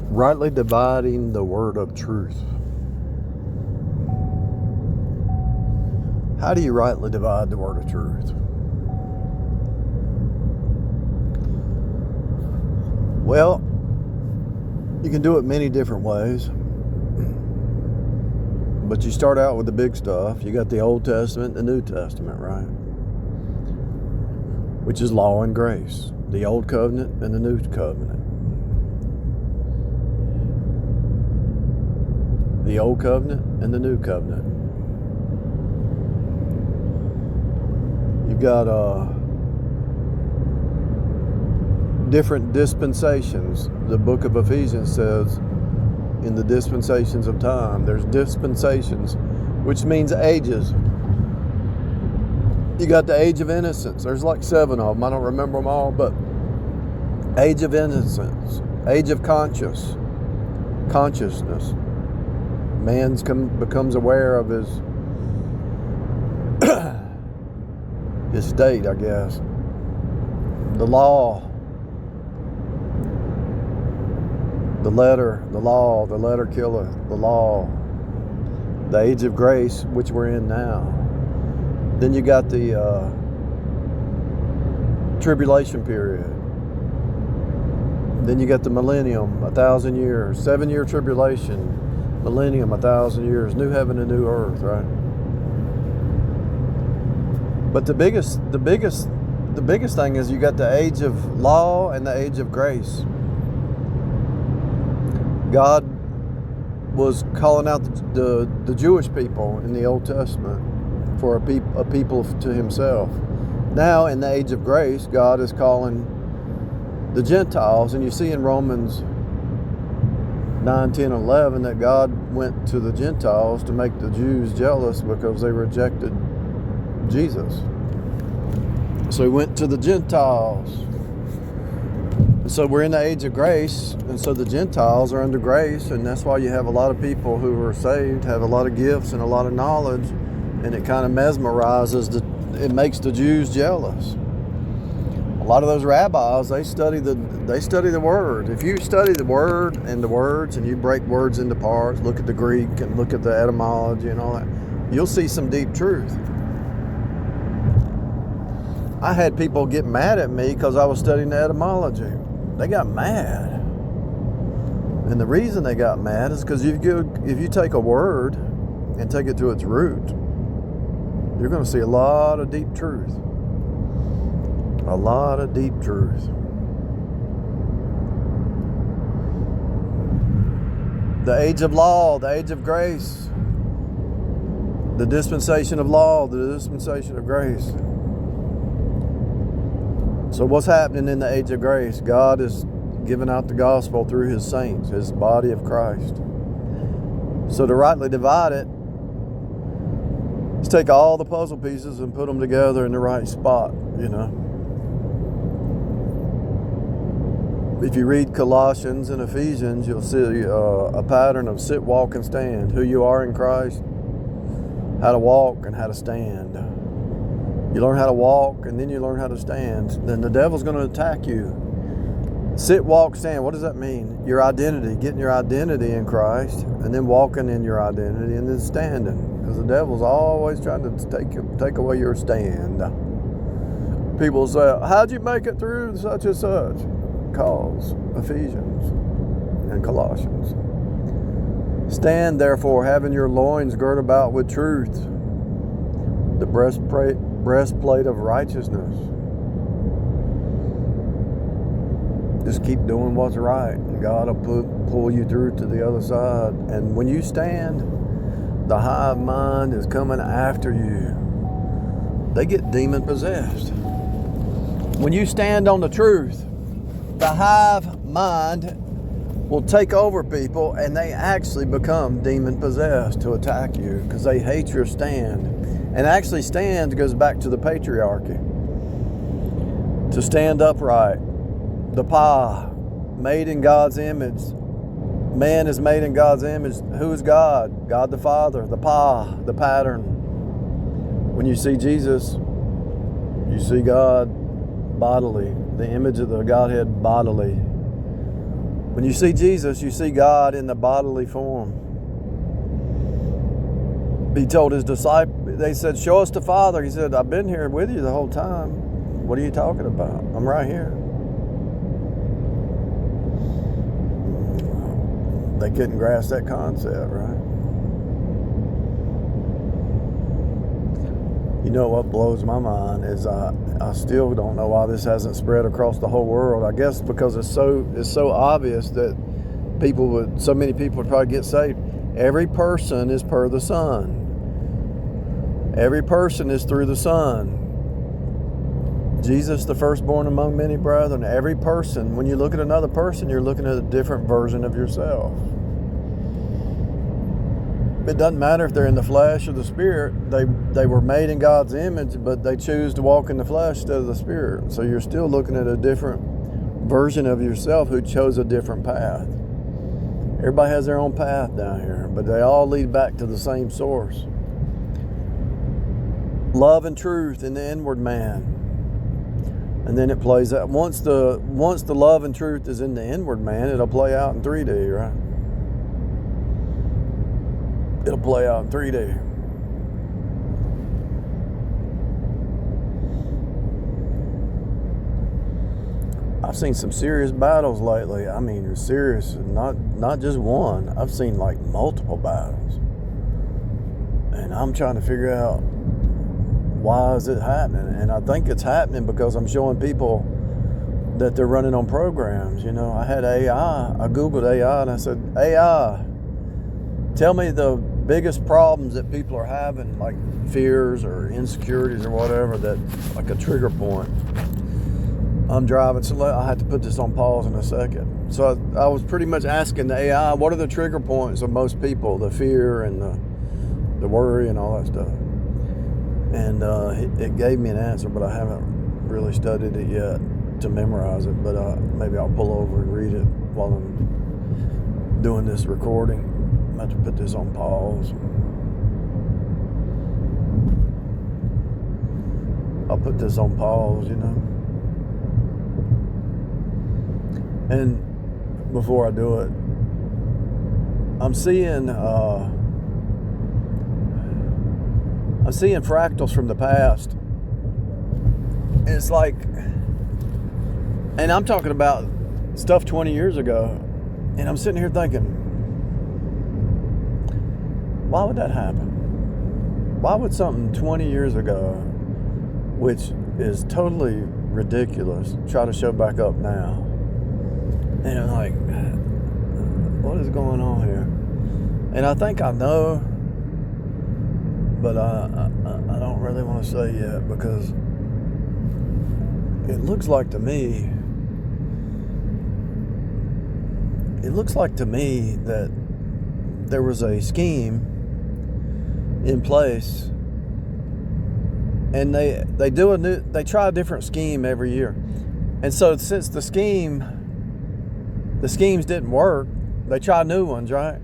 Rightly dividing the word of truth. How do you rightly divide the word of truth? Well, you can do it many different ways. But you start out with the big stuff. You got the Old Testament and the New Testament, right? Which is law and grace. The Old Covenant and the New Covenant. The Old Covenant and the New Covenant. You've got different dispensations. The book of Ephesians says in the dispensations of time, there's dispensations, which means ages. You got the age of innocence. There's like 7 of them. I don't remember them all, but age of innocence, age of consciousness. Man becomes aware of his state, I guess. The law, the letter killeth, the law. The age of grace, which we're in now. Then you got the tribulation period. Then you got the millennium, 1,000 years, 7-year tribulation, millennium, 1,000 years, new heaven and new earth, right? But the biggest thing is you got the age of law and the age of grace. God was calling out the Jewish people in the Old Testament for a people to himself. Now in the age of grace, God is calling the Gentiles, and you see in Romans 9, 10, 11 that God went to the Gentiles to make the Jews jealous because they rejected Jesus. So he went to the Gentiles. And so we're in the age of grace, and so the Gentiles are under grace, and that's why you have a lot of people who are saved, have a lot of gifts and a lot of knowledge, and it kind of mesmerizes, it makes the Jews jealous. A lot of those rabbis, they study the Word. If you study the Word and the words, and you break words into parts, look at the Greek and look at the etymology and all that, you'll see some deep truth. I had people get mad at me because I was studying the etymology. They got mad. And the reason they got mad is because if you take a word and take it to its root, you're going to see a lot of deep truth. A lot of deep truth. The age of law, the age of grace. The dispensation of law, the dispensation of grace. So what's happening in the age of grace? God is giving out the gospel through his saints, his body of Christ. So to rightly divide it, is take all the puzzle pieces and put them together in the right spot, you know. If you read Colossians and Ephesians, you'll see a pattern of sit, walk, and stand. Who you are in Christ, how to walk, and how to stand. You learn how to walk, and then you learn how to stand. Then the devil's going to attack you. Sit, walk, stand. What does that mean? Your identity. Getting your identity in Christ, and then walking in your identity, and then standing. Because the devil's always trying to take away your stand. People say, how'd you make it through such and such? Cause Ephesians and Colossians. Stand, therefore, having your loins girt about with truth, the breastplate of righteousness. Just keep doing what's right, and God will pull you through to the other side. And when you stand, the hive mind is coming after you. They get demon possessed. When you stand on the truth, the hive mind will take over people, and they actually become demon possessed to attack you because they hate your stand. And actually, stand goes back to the patriarchy. To stand upright. The pa, made in God's image. Man is made in God's image. Who is God? God the Father. The pa, the pattern. When you see Jesus, you see God bodily. The image of the Godhead bodily. When you see Jesus, you see God in the bodily form. He told his disciples, they said, show us the Father. He said, I've been here with you the whole time. What are you talking about? I'm right here. They couldn't grasp that concept, right? You know what blows my mind is I still don't know why this hasn't spread across the whole world. I guess because it's so obvious that so many people would probably get saved. Every person is per the Son. Every person is through the Son. Jesus, the firstborn among many brethren. Every person, when you look at another person, you're looking at a different version of yourself. It doesn't matter if they're in the flesh or the spirit. They were made in God's image, but they choose to walk in the flesh instead of the spirit. So you're still looking at a different version of yourself who chose a different path. Everybody has their own path down here, but they all lead back to the same source. Love and truth in the inward man. And then it plays out. Once the love and truth is in the inward man, it'll play out in 3D, right? It'll play out in 3D. I've seen some serious battles lately. I mean, serious, not just one. I've seen like multiple battles. And I'm trying to figure out why is it happening? And I think it's happening because I'm showing people that they're running on programs. You know, I had AI. I Googled AI and I said, AI, tell me the biggest problems that people are having, like fears or insecurities or whatever, that like a trigger point. I'm driving, so I have to put this on pause in a second. So I was pretty much asking the AI, what are the trigger points of most people, the fear and the worry and all that stuff. And it gave me an answer, but I haven't really studied it yet to memorize it. But maybe I'll pull over and read it while I'm doing this recording. I have to put this on pause. I'll put this on pause, you know. And before I do it, I'm seeing fractals from the past. And it's like, and I'm talking about stuff 20 years ago, and I'm sitting here thinking, why would that happen? Why would something 20 years ago, which is totally ridiculous, try to show back up now? And I'm like, what is going on here? And I think I know, but I don't really want to say yet, because it looks like to me that there was a scheme in place, and they try a different scheme every year. And so since the schemes didn't work, they try new ones, right?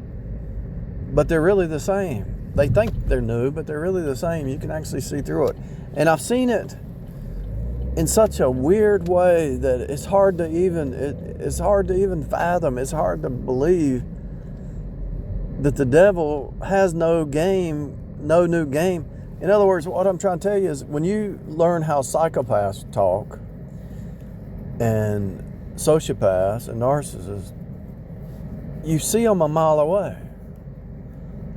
But they're really the same. They think they're new, but they're really the same. You can actually see through it. And I've seen it in such a weird way that it's hard to even fathom. It's hard to believe that the devil has no new game. In other words, what I'm trying to tell you is, when you learn how psychopaths talk and sociopaths and narcissists, you see them a mile away.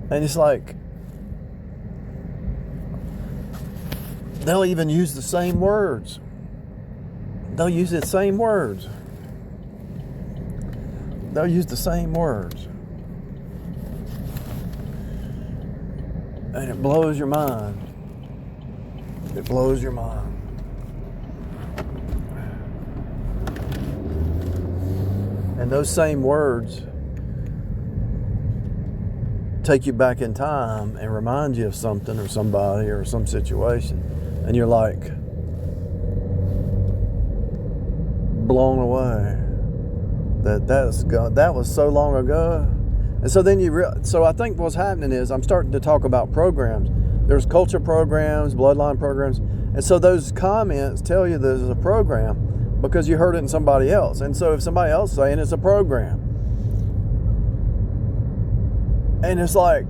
And it's like, they'll even use the same words. They'll use the same words. They'll use the same words. And it blows your mind. It blows your mind. And those same words take you back in time and remind you of something or somebody or some situation. And you're like blown away that was so long ago. And so then so I think what's happening is, I'm starting to talk about programs. There's culture programs, bloodline programs. And so those comments tell you there's a program. because you heard it in somebody else. And so if somebody else is saying it's a program, and it's like,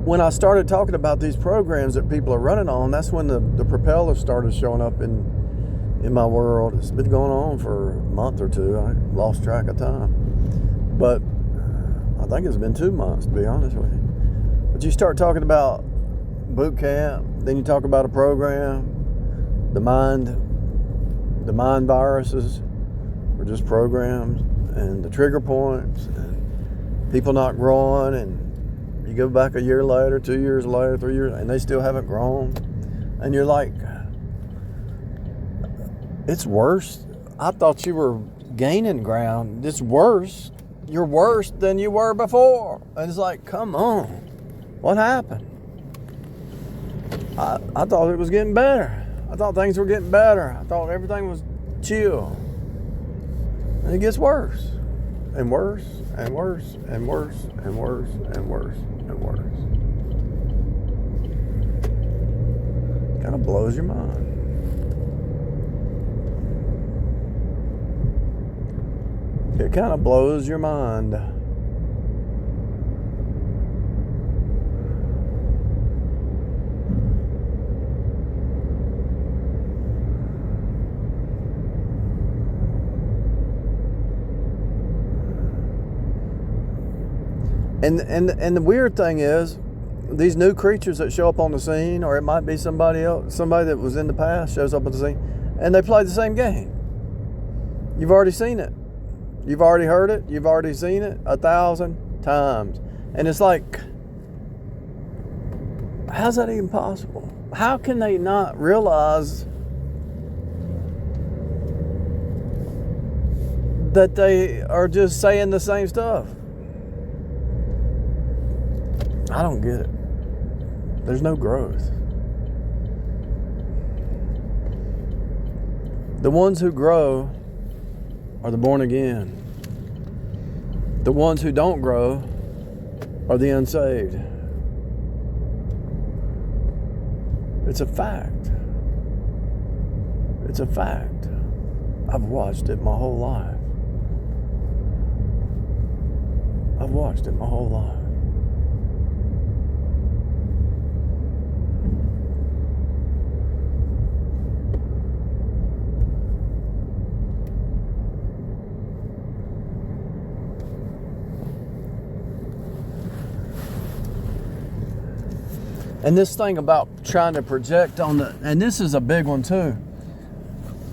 when I started talking about these programs that people are running on, that's when the propellers started showing up in my world. It's been going on for a month or two. I lost track of time. But I think it's been 2 months, to be honest with you. But you start talking about boot camp, then you talk about a program, the mind viruses are just programs, and the trigger points, and people not growing, and you go back a year later, 2 years later, 3 years, and they still haven't grown. And you're like, it's worse. I thought you were gaining ground. It's worse. You're worse than you were before. And it's like, come on. What happened? I thought it was getting better. I thought things were getting better. I thought everything was chill. And it gets worse. And worse, and worse, and worse, and worse, and worse, and worse. Kind of blows your mind. It kind of blows your mind. And the weird thing is, these new creatures that show up on the scene, or it might be somebody else, somebody that was in the past shows up on the scene, and they play the same game. You've already seen it. You've already heard it. You've already seen it 1,000 times. And it's like, how's that even possible? How can they not realize that they are just saying the same stuff? I don't get it. There's no growth. The ones who grow are the born again. The ones who don't grow are the unsaved. It's a fact. It's a fact. I've watched it my whole life. I've watched it my whole life. And this thing about trying to project on and this is a big one too.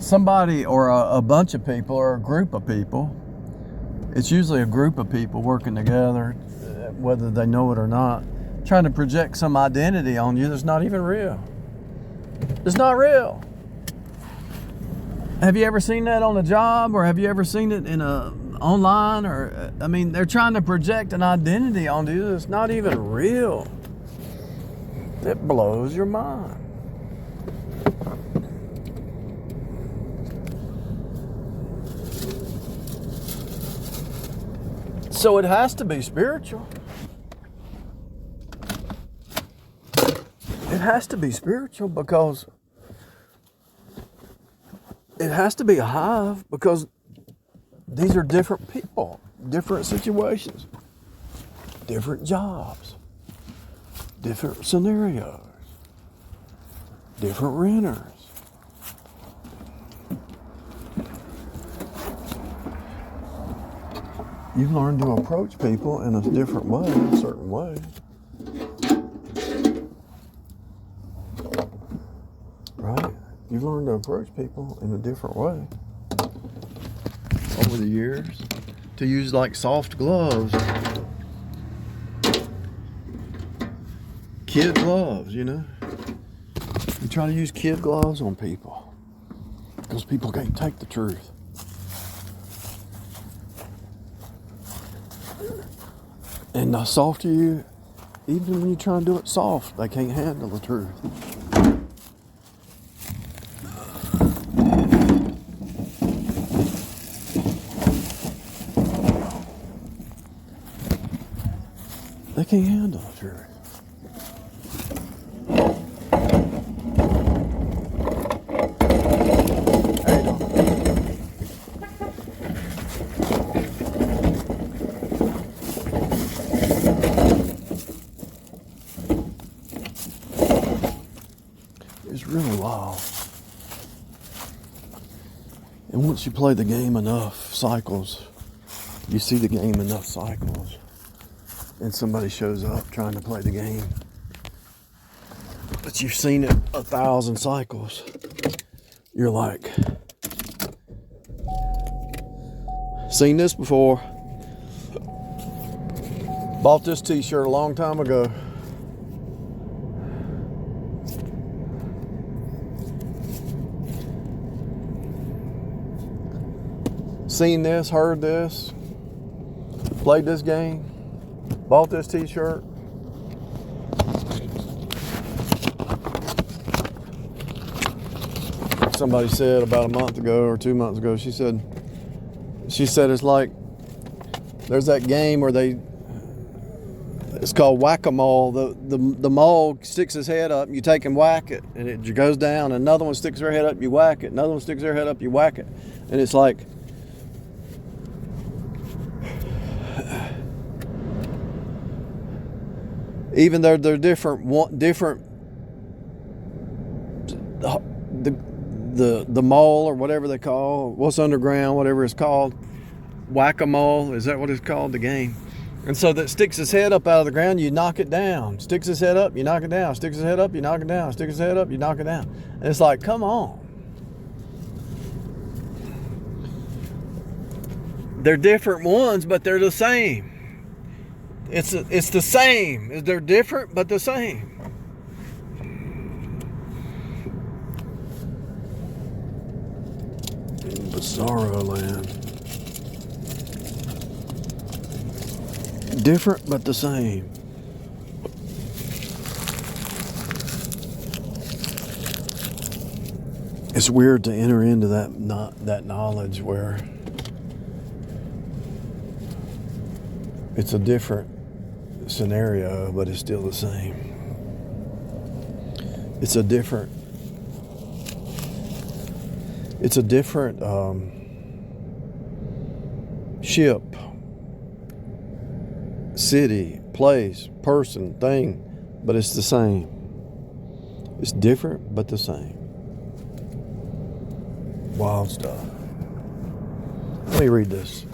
Somebody or a bunch of people or a group of people, it's usually a group of people working together, whether they know it or not, trying to project some identity on you that's not even real. It's not real. Have you ever seen that on a job, or have you ever seen it in online? Or I mean, they're trying to project an identity on you that's not even real. It blows your mind. So it has to be spiritual. It has to be spiritual because it has to be a hive, because these are different people, different situations, different jobs, different scenarios, different renters. You've learned to approach people in a different way, a certain way. Right? You've learned to approach people in a different way over the years. To use like soft gloves. Kid gloves, you know. You try to use kid gloves on people because people can't take the truth. And the softer you, even when you try and do it soft, they can't handle the truth. They can't handle the truth. And once you play the game enough cycles, you see the game enough cycles, and somebody shows up trying to play the game, but you've seen it 1,000 cycles, you're like, seen this before. Bought this t-shirt a long time ago. Seen this, heard this, played this game, bought this t-shirt. Somebody said about a month ago or 2 months ago, she said it's like, there's that game where it's called whack-a-mole. The mole sticks his head up, you take and whack it, and it goes down. Another one sticks their head up, you whack it. Another one sticks their head up, you whack it. And it's like, even though they're different, the mole or whatever they call, what's underground, whatever it's called, whack-a-mole, is that what it's called, the game? And so that sticks his head up out of the ground, you knock it down. Sticks his head up, you knock it down. Sticks his head up, you knock it down. Sticks his head up, you knock it down. And it's like, come on. They're different ones, but they're the same. It's the same. They're different, but the same. In Bizarro Land. Different, but the same. It's weird to enter into that knowledge where it's a different scenario, but it's still the same. It's a different ship, city, place, person, thing, but it's the same. It's different, but the same. Wild stuff. Let me read this.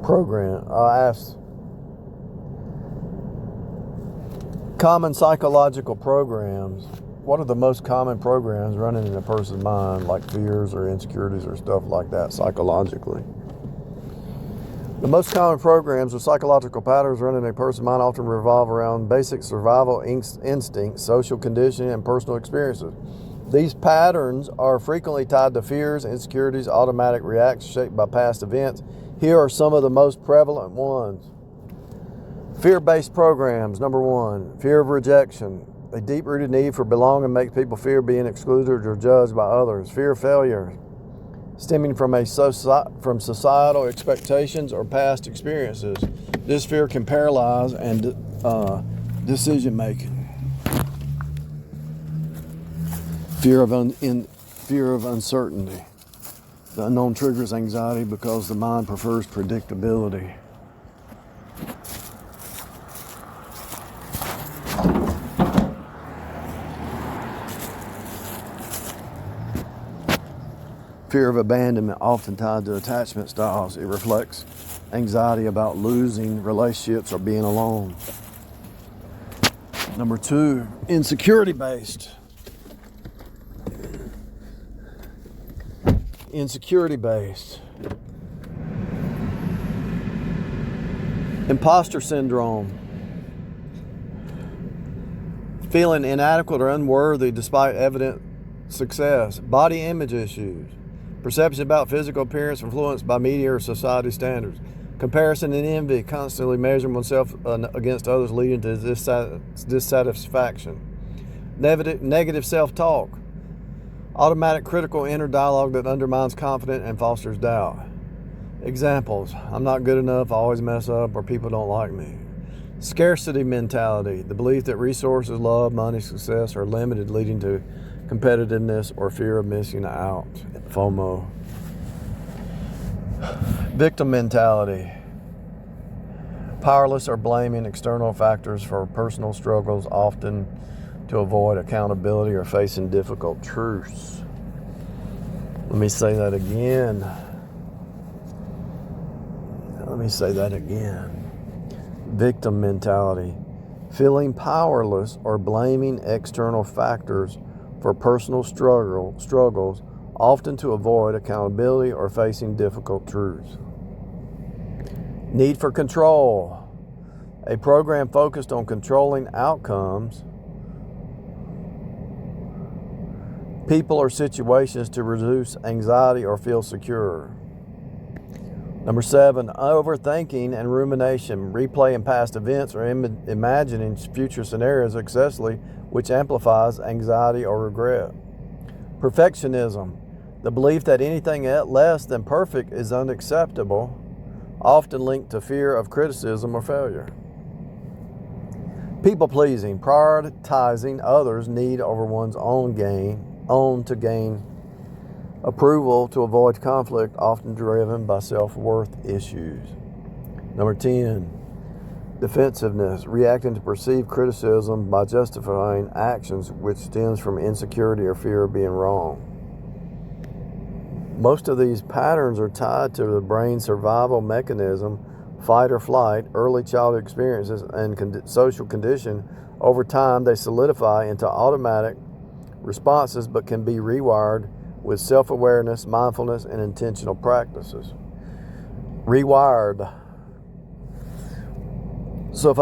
Program. I asked common psychological programs. What are the most common programs running in a person's mind, like fears or insecurities or stuff like that, psychologically? The most common programs or psychological patterns running in a person's mind often revolve around basic survival instincts, social conditioning, and personal experiences. These patterns are frequently tied to fears, insecurities, automatic reactions shaped by past events. Here are some of the most prevalent ones. Fear-based programs. Number one, fear of rejection. A deep-rooted need for belonging makes people fear being excluded or judged by others. Fear of failure, stemming from societal expectations or past experiences. This fear can paralyze and decision-making. Fear of uncertainty. The unknown triggers anxiety because the mind prefers predictability. Fear of abandonment, often tied to attachment styles. It reflects anxiety about losing relationships or being alone. Number two, insecurity-based. Insecurity-based. Imposter syndrome. Feeling inadequate or unworthy despite evident success. Body image issues. Perception about physical appearance influenced by media or society standards. Comparison and envy, constantly measuring oneself against others, leading to dissatisfaction. Negative self-talk. Automatic critical inner dialogue that undermines confidence and fosters doubt. Examples: I'm not good enough, I always mess up, or people don't like me. Scarcity mentality, the belief that resources, love, money, success are limited, leading to competitiveness or fear of missing out, FOMO. Victim mentality, powerless or blaming external factors for personal struggles, often to avoid accountability or facing difficult truths. Let me say that again. Victim mentality. Feeling powerless or blaming external factors for personal struggles, often to avoid accountability or facing difficult truths. Need for control. A program focused on controlling outcomes, people or situations to reduce anxiety or feel secure. Number 7, overthinking and rumination, replaying past events or imagining future scenarios excessively, which amplifies anxiety or regret. Perfectionism, the belief that anything less than perfect is unacceptable, often linked to fear of criticism or failure. People-pleasing, prioritizing others' need over one's own to gain approval to avoid conflict, often driven by self-worth issues. Number 10, defensiveness, reacting to perceived criticism by justifying actions which stems from insecurity or fear of being wrong. Most of these patterns are tied to the brain's survival mechanism, fight or flight, early childhood experiences, and social condition. Over time, they solidify into automatic responses but can be rewired with self-awareness, mindfulness, and intentional practices. Rewired. So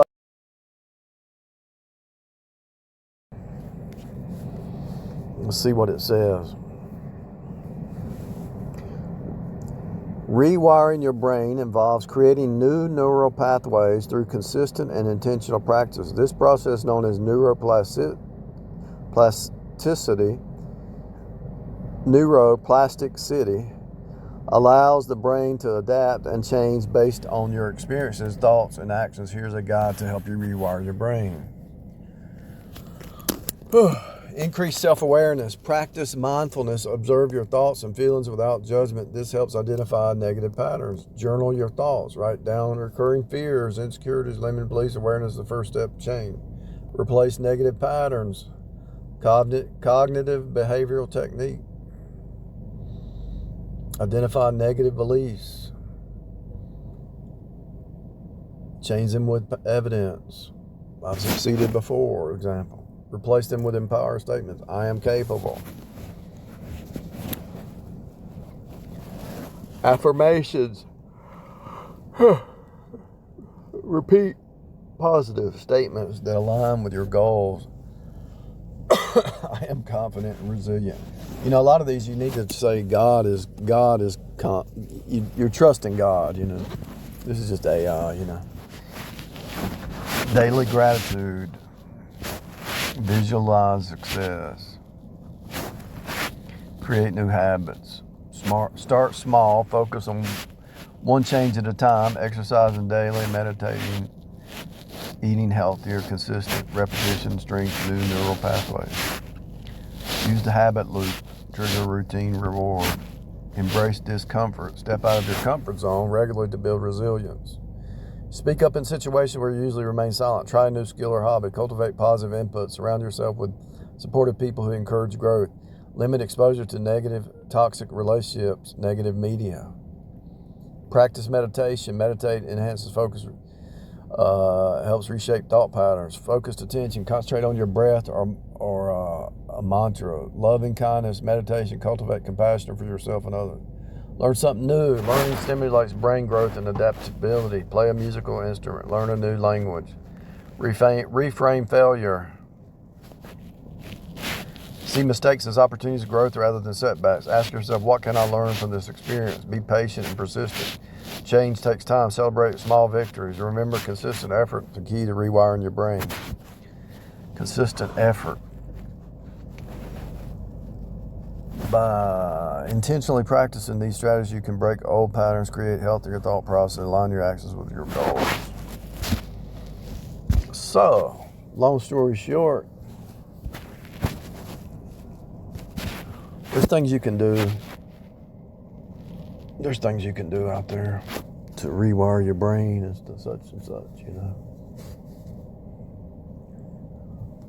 let's see what it says. Rewiring your brain involves creating new neural pathways through consistent and intentional practice. This process, known as neuroplasticity, allows the brain to adapt and change based on your experiences, thoughts, and actions. Here's a guide to help you rewire your brain. Increase self-awareness. Practice mindfulness. Observe your thoughts and feelings without judgment. This helps identify negative patterns. Journal your thoughts. Write down recurring fears, insecurities, limiting beliefs. Awareness is the first step to change. Replace negative patterns. Cognitive behavioral technique. Identify negative beliefs. Change them with evidence. I've succeeded before, example. Replace them with empowering statements. I am capable. Affirmations. Repeat positive statements that align with your goals. I am confident and resilient. You know, a lot of these you need to say you're trusting God, you know. This is just AI, you know. Daily gratitude. Visualize success. Create new habits. Start small. Focus on one change at a time. Exercising daily, meditating, eating healthier, consistent repetition, strengthens new neural pathways. Use the habit loop. Trigger routine reward. Embrace discomfort. Step out of your comfort zone regularly to build resilience. Speak up in situations where you usually remain silent. Try a new skill or hobby. Cultivate positive input. Surround yourself with supportive people who encourage growth. Limit exposure to negative, toxic relationships, negative media. Practice meditation. Meditate enhances focus, helps reshape thought patterns. Focused attention. Concentrate on your breath or a mantra. Loving kindness, meditation. Cultivate compassion for yourself and others. Learn something new. Learning stimulates brain growth and adaptability. Play a musical instrument. Learn a new language. Reframe failure. See mistakes as opportunities of growth rather than setbacks. Ask yourself, what can I learn from this experience? Be patient and persistent. Change takes time. Celebrate small victories. Remember, consistent effort is the key to rewiring your brain. Consistent effort. By intentionally practicing these strategies, you can break old patterns, create healthier thought process, and align your actions with your goals. So, long story short, there's things you can do. There's things you can do out there to rewire your brain and such, you know.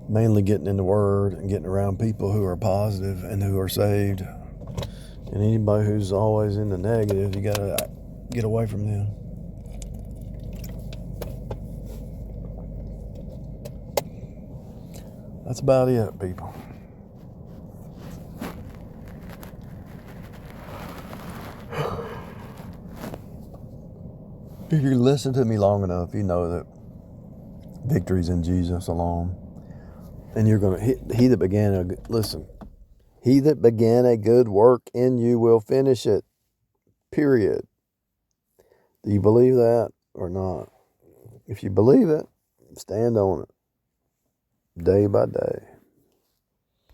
mainly getting in the Word and getting around people who are positive and who are saved. And anybody who's always in the negative, you got to get away from them. That's about it, people. If you listen to me long enough, you know that victory's in Jesus alone. And you're going to, he that began a good work in you will finish it. Period. Do you believe that or not? If you believe it, stand on it day by day.